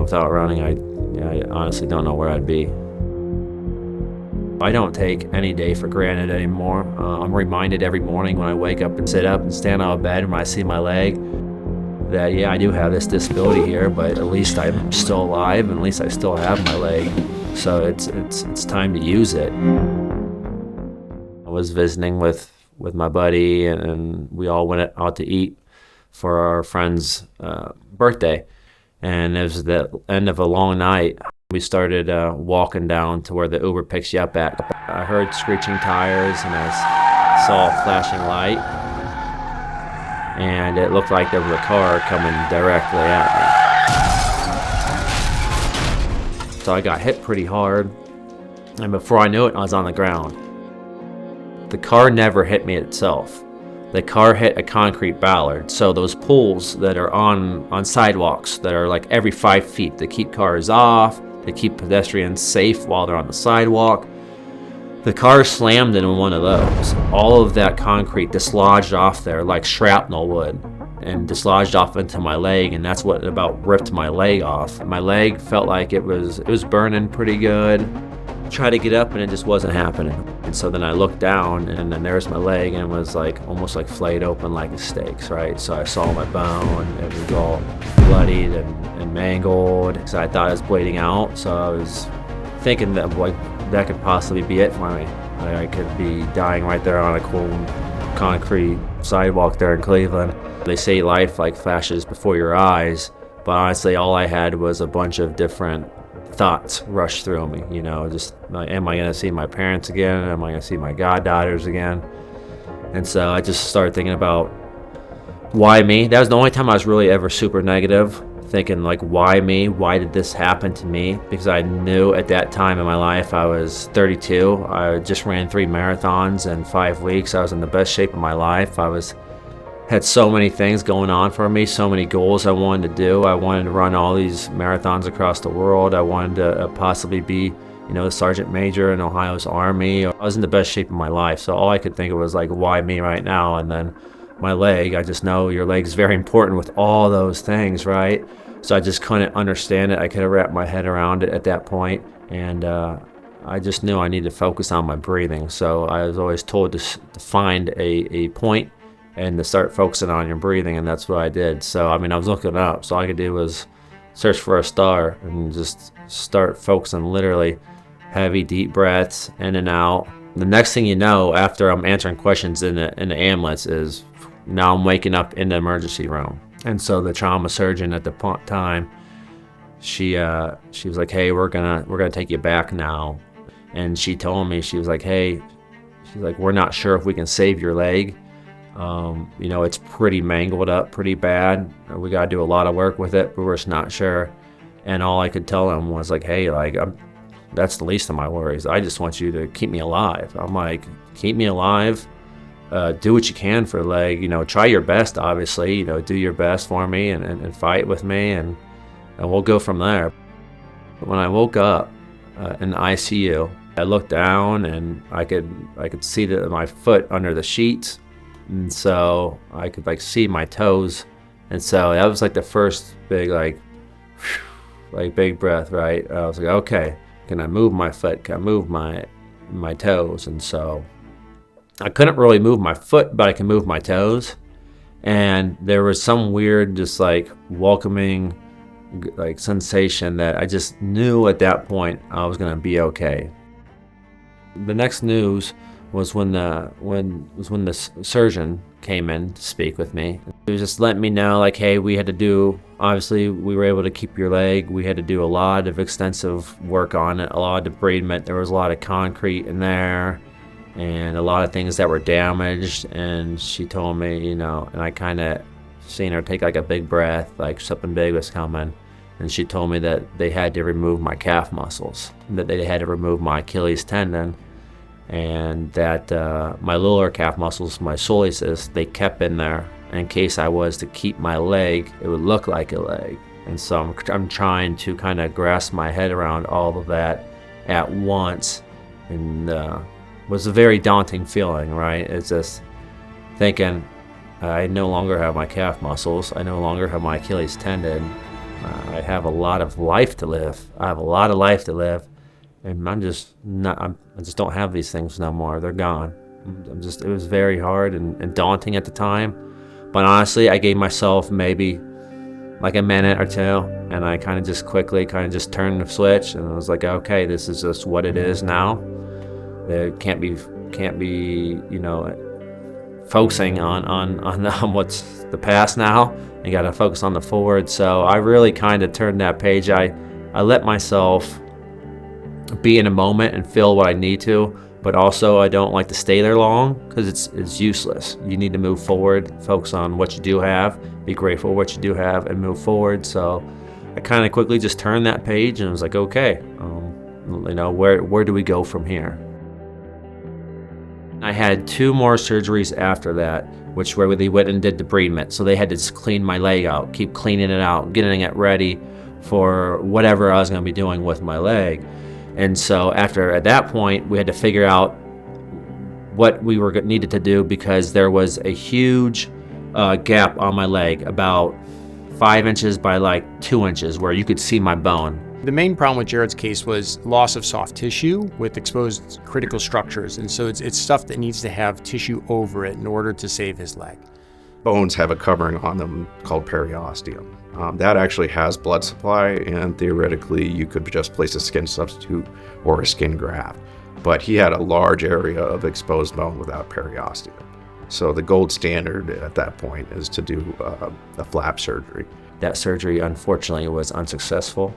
Without running, I honestly don't know where I'd be. I don't take any day for granted anymore. I'm reminded every morning when I wake up and sit up and stand out of bed when I see my leg that, yeah, I do have this disability here, but at least I'm still alive, and at least I still have my leg. So it's time to use it. I was visiting with my buddy, and we all went out to eat for our friend's birthday. And it was the end of a long night. We started walking down to where the Uber picks you up at. I heard screeching tires and I saw a flashing light. And it looked like there was a car coming directly at me. So I got hit pretty hard. And before I knew it, I was on the ground. The car never hit me itself. The car hit a concrete ballard. So those poles that are on sidewalks that are like every 5 feet, they keep cars off, they keep pedestrians safe while they're on the sidewalk. The car slammed into one of those. All of that concrete dislodged off there like shrapnel would, and dislodged off into my leg, and that's what about ripped my leg off. My leg felt like it was burning pretty good. Tried to get up and it just wasn't happening. And so then I looked down and then there's my leg, and it was like almost like flayed open like a steaks, right? So I saw my bone, it was all bloodied and mangled. So I thought I was bleeding out, so I was thinking that like that could possibly be it for me. Like I could be dying right there on a cool concrete sidewalk there in Cleveland. They say life like flashes before your eyes, but honestly all I had was a bunch of different thoughts rush through me, you know, just like, am I going to see my parents again? Am I going to see my goddaughters again? And so I just started thinking about why me? That was the only time I was really ever super negative, thinking like, why me? Why did this happen to me? Because I knew at that time in my life, I was 32. I just ran 3 marathons in 5 weeks. I was in the best shape of my life. Had so many things going on for me, so many goals I wanted to do. I wanted to run all these marathons across the world. I wanted to possibly be, you know, a sergeant major in Ohio's Army. I was in the best shape of my life, so all I could think of was like, why me right now? And then my leg, I just know your leg's very important with all those things, right? So I just couldn't understand it. I couldn't wrap my head around it at that point, and I just knew I needed to focus on my breathing. So I was always told to find a point and to start focusing on your breathing, and that's what I did. So, I mean, I was looking up, so all I could do was search for a star and just start focusing, literally heavy, deep breaths in and out. The next thing you know, after I'm answering questions in the ambulance, is now I'm waking up in the emergency room. And so the trauma surgeon at the time, she was like, hey, we're gonna take you back now. And she told me, she was like, hey, she's like, we're not sure if we can save your leg. You know, it's pretty mangled up, pretty bad. We got to do a lot of work with it, but we're just not sure. And all I could tell him was like, hey, like, that's the least of my worries. I just want you to keep me alive. I'm like, keep me alive. Do what you can for the leg. You know, try your best, obviously. You know, do your best for me and fight with me, and we'll go from there. But when I woke up in the ICU, I looked down and I could see my foot under the sheets. And so I could like see my toes, and so that was like the first big like big breath, right? I was like, okay, can I move my foot? Can I move my toes? And so I couldn't really move my foot, but I can move my toes. And there was some weird, just like welcoming, like sensation that I just knew at that point I was gonna be okay. The next news was when the surgeon came in to speak with me. He was just letting me know, like, hey, we had to do, obviously we were able to keep your leg. We had to do a lot of extensive work on it, a lot of debridement. There was a lot of concrete in there and a lot of things that were damaged. And she told me, you know, and I kind of seen her take like a big breath, like something big was coming. And she told me that they had to remove my calf muscles, that they had to remove my Achilles tendon, and that my lower calf muscles, my soleus, they kept in there in case I was to keep my leg, it would look like a leg. And so I'm trying to kind of grasp my head around all of that at once, and was a very daunting feeling, right? It's just thinking I no longer have my calf muscles, I no longer have my Achilles tendon, I have a lot of life to live. I have a lot of life to live, and I just don't have these things no more. They're gone. It was very hard and daunting at the time. But honestly, I gave myself maybe like a minute or two, and I kind of just quickly turned the switch, and I was like, okay, this is just what it is now. It can't be, focusing on what's the past now. You got to focus on the forward. So I really kind of turned that page. I let myself be in a moment and feel what I need to, but also I don't like to stay there long because it's useless. You need to move forward, focus on what you do have, be grateful for what you do have, and move forward. So I kind of quickly just turned that page and was like, okay, where do we go from here? I had 2 more surgeries after that, where they went and did debridement. So they had to just clean my leg out, keep cleaning it out, getting it ready for whatever I was going to be doing with my leg. And so at that point, we had to figure out what we needed to do, because there was a huge gap on my leg, about 5 inches by like 2 inches, where you could see my bone. The main problem with Jared's case was loss of soft tissue with exposed critical structures. And so it's stuff that needs to have tissue over it in order to save his leg. Bones have a covering on them called periosteum. That actually has blood supply, and theoretically you could just place a skin substitute or a skin graft. But he had a large area of exposed bone without periosteum. So the gold standard at that point is to do a flap surgery. That surgery, unfortunately, was unsuccessful.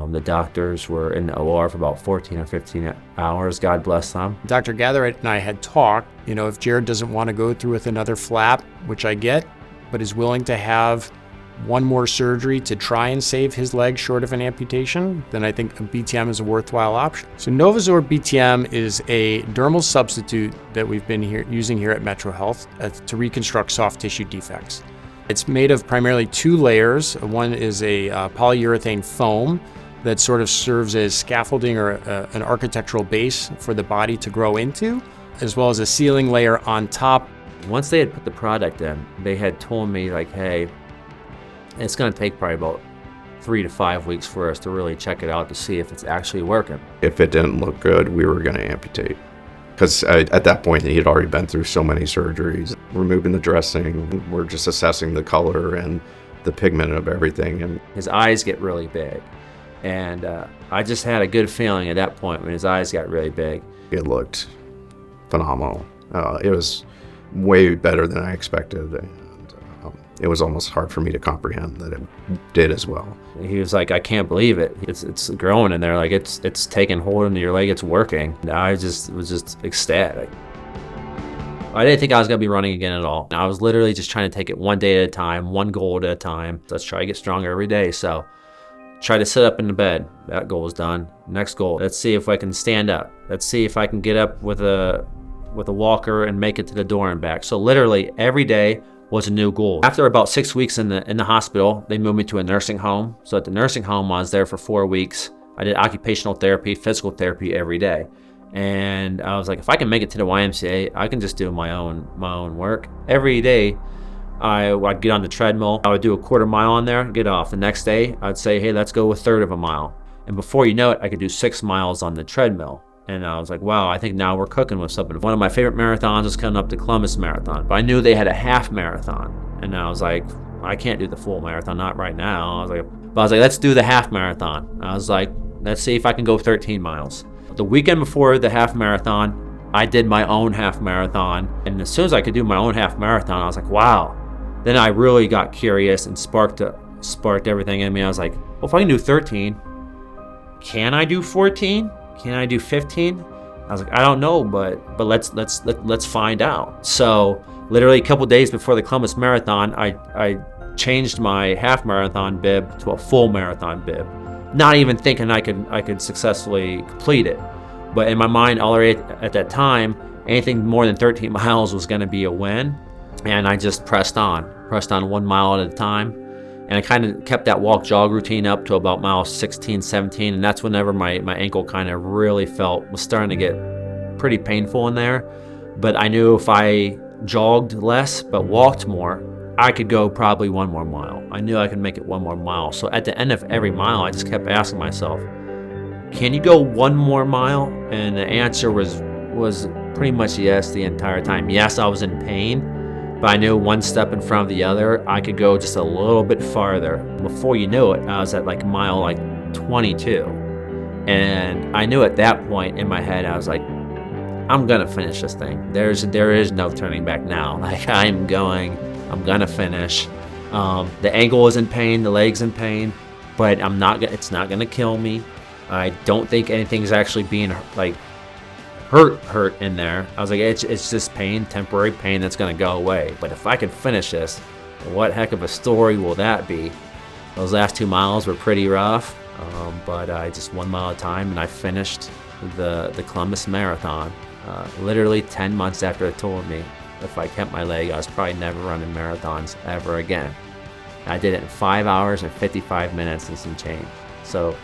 The doctors were in the OR for about 14 or 15 hours, God bless them. Dr. Gatherite and I had talked, if Jared doesn't want to go through with another flap, which I get, but is willing to have one more surgery to try and save his leg short of an amputation, then I think a BTM is a worthwhile option. So Novazor BTM is a dermal substitute that we've been using here at Metro Health to reconstruct soft tissue defects. It's made of primarily 2 layers. One is a polyurethane foam that sort of serves as scaffolding or an architectural base for the body to grow into, as well as a sealing layer on top. Once they had put the product in, they had told me, like, hey, it's going to take probably about 3 to 5 weeks for us to really check it out to see if it's actually working. If it didn't look good, we were going to amputate. Because at that point, he had already been through so many surgeries. Removing the dressing, we're just assessing the color and the pigment of everything. And his eyes get really big. And I just had a good feeling at that point when his eyes got really big. It looked phenomenal. It was way better than I expected. And, it was almost hard for me to comprehend that it did as well. He was like, I can't believe it. It's growing in there. Like it's taking hold into your leg. It's working. And I was just ecstatic. I didn't think I was going to be running again at all. I was literally just trying to take it one day at a time, one goal at a time. Let's try to get stronger every day. So try to sit up in the bed. That goal is done. Next goal, let's see if I can stand up. Let's see if I can get up with a walker and make it to the door and back. So literally every day was a new goal. After about 6 weeks in the hospital, they moved me to a nursing home. So at the nursing home, I was there for 4 weeks. I did occupational therapy, physical therapy every day. And I was like, if I can make it to the YMCA, I can just do my own work. Every day, I'd get on the treadmill. I would do a quarter mile on there, get off. The next day, I'd say, hey, let's go a third of a mile. And before you know it, I could do 6 miles on the treadmill. And I was like, wow, I think now we're cooking with something. One of my favorite marathons was coming up, the Columbus Marathon. But I knew they had a half marathon. And I was like, I can't do the full marathon, not right now. I was like, let's do the half marathon. I was like, let's see if I can go 13 miles. The weekend before the half marathon, I did my own half marathon. And as soon as I could do my own half marathon, I was like, wow. Then I really got curious and sparked everything in me. I was like, well, if I can do 13, can I do 14? Can I do 15? I was like, I don't know, but let's find out. So literally a couple days before the Columbus Marathon, I changed my half marathon bib to a full marathon bib, not even thinking I could successfully complete it. But in my mind already at that time, anything more than 13 miles was going to be a win, and I just pressed on 1 mile at a time. And I kind of kept that walk-jog routine up to about mile 16, 17, and that's whenever my ankle kind of really was starting to get pretty painful in there. But I knew if I jogged less but walked more, I could go probably 1 more mile. I knew I could make it 1 more mile. So at the end of every mile, I just kept asking myself, can you go 1 more mile? And the answer was pretty much yes the entire time. Yes, I was in pain, but I knew one step in front of the other, I could go just a little bit farther. Before you knew it, I was at like mile 22. And I knew at that point in my head, I was like, I'm gonna finish this thing. There is no turning back now. Like, I'm gonna finish. The ankle is in pain, the leg's in pain, but it's not gonna kill me. I don't think anything's actually being like hurt in there. I was like, it's just pain, temporary pain that's gonna go away. But if I can finish this, what heck of a story will that be? Those last 2 miles were pretty rough, but I just 1 mile at a time, and I finished the Columbus Marathon. Literally 10 months after it told me if I kept my leg, I was probably never running marathons ever again. I did it in 5 hours and 55 minutes and some change. So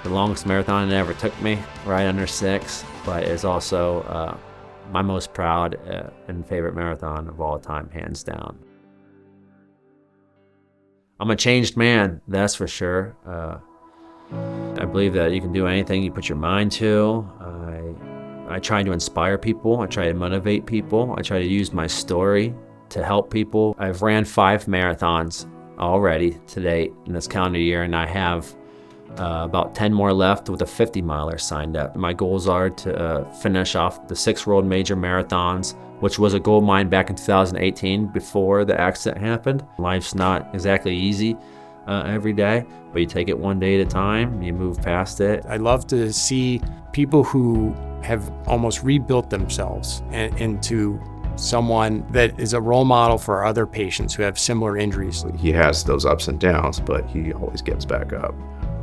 the longest marathon it ever took me, right under 6, but it's also my most proud and favorite marathon of all time, hands down. I'm a changed man, that's for sure. I believe that you can do anything you put your mind to. I try to inspire people. I try to motivate people. I try to use my story to help people. I've ran 5 marathons already to date in this calendar year, and I have about 10 more left with a 50-miler signed up. My goals are to finish off the 6 world major marathons, which was a goal of mine back in 2018 before the accident happened. Life's not exactly easy every day, but you take it one day at a time, you move past it. I love to see people who have almost rebuilt themselves into someone that is a role model for other patients who have similar injuries. He has those ups and downs, but he always gets back up.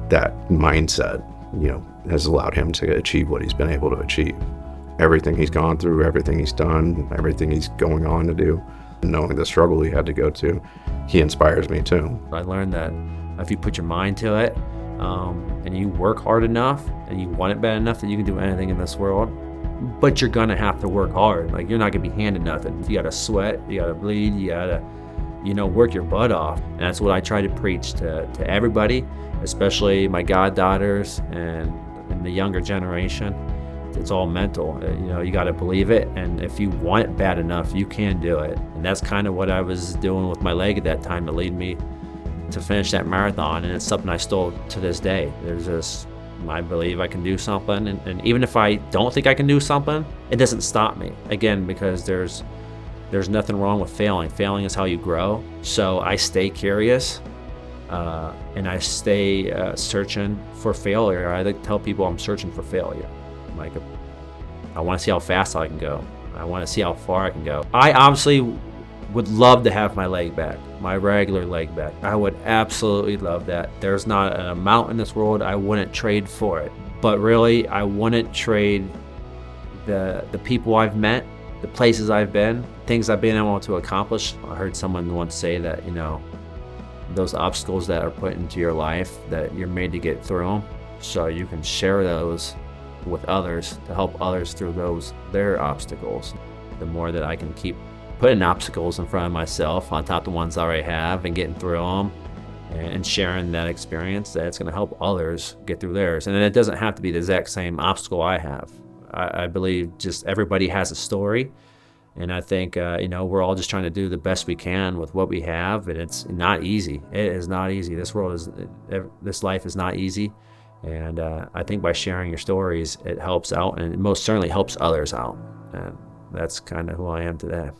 That mindset, has allowed him to achieve what he's been able to achieve. Everything he's gone through, everything he's done, everything he's going on to do, knowing the struggle he had to go to, he inspires me too. I learned that if you put your mind to it, and you work hard enough and you want it bad enough, that you can do anything in this world. But you're gonna have to work hard. Like, you're not gonna be handed nothing. You gotta sweat, you gotta bleed, you gotta, work your butt off. And that's what I try to preach to everybody, especially my goddaughters and the younger generation. It's all mental. You gotta believe it, and if you want it bad enough, you can do it. And that's kind of what I was doing with my leg at that time to lead me to finish that marathon, and it's something I still to this day. I believe I can do something, and even if I don't think I can do something, it doesn't stop me. Again, because there's nothing wrong with failing. Failing is how you grow. So I stay curious, and I stay searching for failure. I like to tell people I'm searching for failure. Like, I want to see how fast I can go. I want to see how far I can go. I obviously would love to have my leg back, my regular leg back. I would absolutely love that. There's not an amount in this world I wouldn't trade for it. But really, I wouldn't trade the people I've met, the places I've been, things I've been able to accomplish. I heard someone once say that, those obstacles that are put into your life, that you're made to get through them, so you can share those with others to help others through their obstacles. The more that I can keep putting obstacles in front of myself on top of the ones I already have and getting through them and sharing that experience, that it's going to help others get through theirs. And it doesn't have to be the exact same obstacle I have. I believe just everybody has a story, and I think we're all just trying to do the best we can with what we have, and it's not easy. It is not easy. This life is not easy. And I think by sharing your stories, it helps out, and it most certainly helps others out. And that's kind of who I am today.